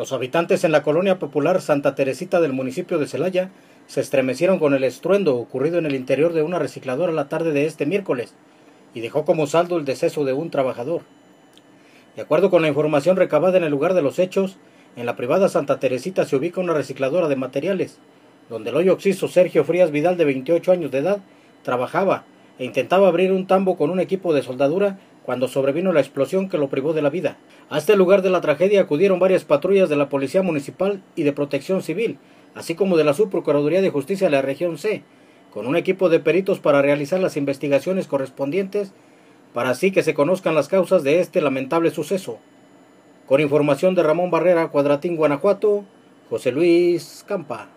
Los habitantes en la colonia popular Santa Teresita del municipio de Celaya se estremecieron con el estruendo ocurrido en el interior de una recicladora la tarde de este miércoles y dejó como saldo el deceso de un trabajador. De acuerdo con la información recabada en el lugar de los hechos, en la privada Santa Teresita se ubica una recicladora de materiales, donde el hoy occiso Sergio Frías Vidal, de 28 años de edad, trabajaba e intentaba abrir un tambo con un equipo de soldadura cuando sobrevino la explosión que lo privó de la vida. A este lugar de la tragedia acudieron varias patrullas de la Policía Municipal y de Protección Civil, así como de la Subprocuraduría de Justicia de la Región C, con un equipo de peritos para realizar las investigaciones correspondientes, para así que se conozcan las causas de este lamentable suceso. Con información de Ramón Barrera, Cuadratín, Guanajuato, José Luis Campa.